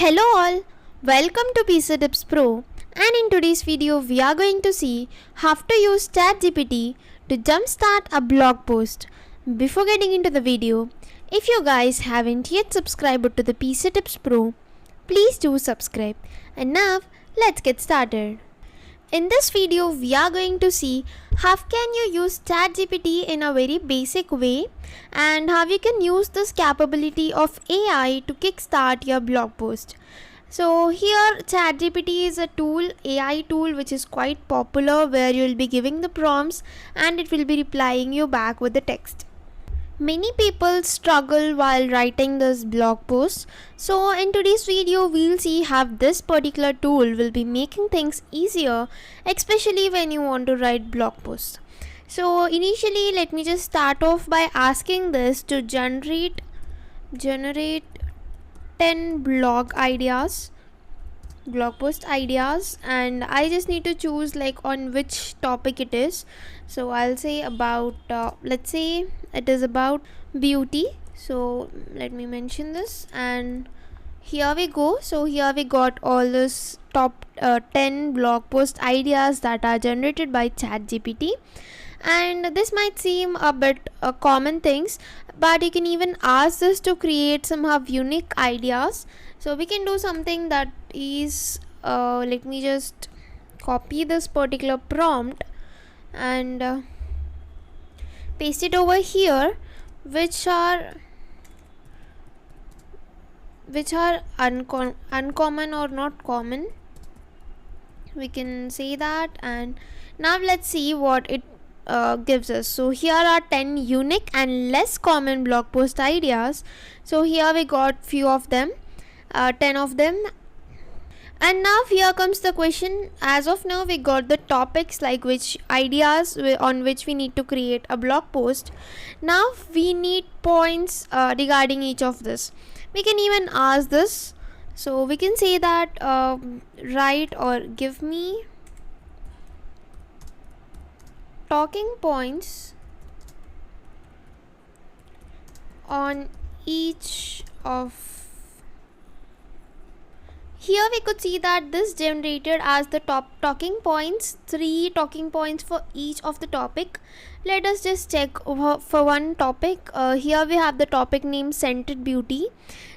Hello all, welcome to PC Tips Pro, and in today's video we are going to see how to use ChatGPT to jumpstart a blog post. Before getting into the video, if you guys haven't yet subscribed to the PC Tips Pro, please do subscribe. And now let's get started. In this video, we are going to see how can you use ChatGPT in a very basic way and how you can use this capability of AI to kickstart your blog post. So here ChatGPT is a tool, AI tool which is quite popular where you will be giving the prompts and it will be replying you back with the text. Many people struggle while writing this blog post. So in today's video, we'll see how this particular tool will be making things easier, especially when you want to write blog posts. So initially, let me just start off by asking this to generate 10 blog post ideas, and I just need to choose like on which topic it is. So I'll say about let's say it is about beauty, so let me mention this, and here we go. So here we got all this top 10 blog post ideas that are generated by ChatGPT, and this might seem a bit common things, but you can even ask this to create somehow unique ideas. So we can do something that is let me just copy this particular prompt and paste it over here, which are uncommon or not common, we can say that. And now let's see what it gives us. So here are 10 unique and less common blog post ideas. So here we got few of them, 10 of them. And now here comes the question. As of now we got the topics, like which ideas on which we need to create a blog post. Now we need points regarding each of this. We can even ask this. So we can say that write or give me talking points on each of. Here we could see that this generated as the top talking points, 3 talking points for each of the topic. Let us just check for one topic. Here we have the topic name scented beauty.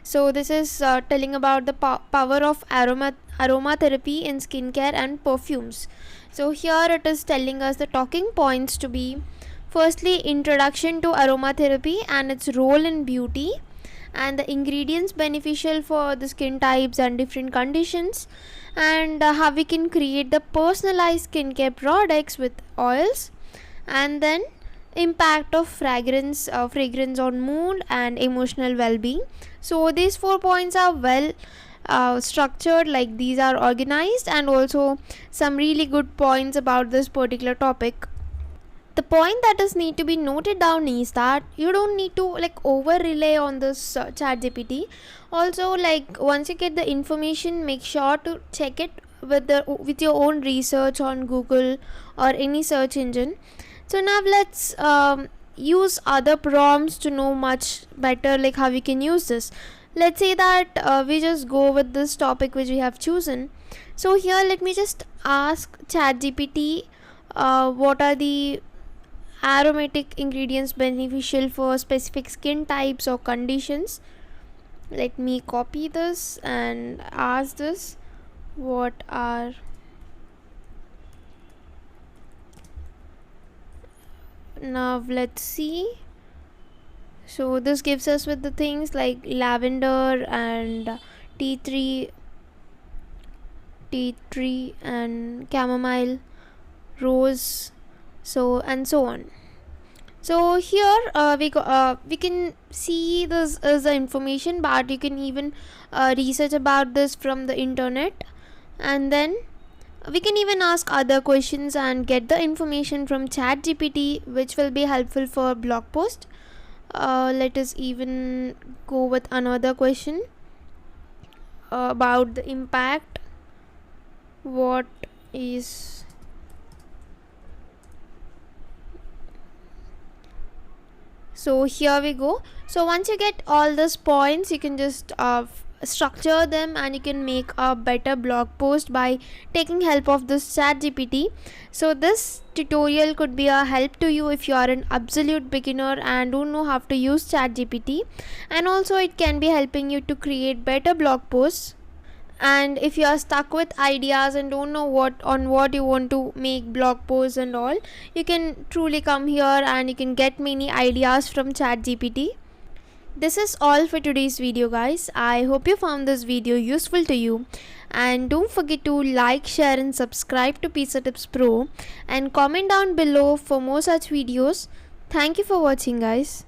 So this is telling about the power of aromatherapy in skincare and perfumes. So here it is telling us the talking points to be: firstly, introduction to aromatherapy and its role in beauty, and the ingredients beneficial for the skin types and different conditions, and how we can create the personalized skincare products with oils, and then impact of fragrance on mood and emotional well-being. So these 4 points are well structured, like these are organized, and also some really good points about this particular topic. The point that is need to be noted down is that you don't need to like over rely on this ChatGPT. Also, like once you get the information, make sure to check it with your own research on Google or any search engine. So now let's use other prompts to know much better like how we can use this. Let's say that we just go with this topic which we have chosen. So here let me just ask ChatGPT what are the aromatic ingredients beneficial for specific skin types or conditions. Let me copy this and ask this what are. Now let's see. So this gives us with the things like lavender and tea tree and chamomile, rose, so and so on. So here we can see this as the information, but you can even research about this from the internet, and then we can even ask other questions and get the information from ChatGPT, which will be helpful for blog post. Let us even go with another question about the impact. What is So here we go. So once you get all these points, you can just structure them, and you can make a better blog post by taking help of this ChatGPT. So this tutorial could be a help to you if you are an absolute beginner and don't know how to use ChatGPT, and also it can be helping you to create better blog posts. And if you are stuck with ideas and don't know what you want to make blog posts and all, you can truly come here and you can get many ideas from ChatGPT. This is all for today's video, guys. I hope you found this video useful to you, and don't forget to like, share and subscribe to Pizza Tips Pro, and comment down below for more such videos. Thank you for watching, guys.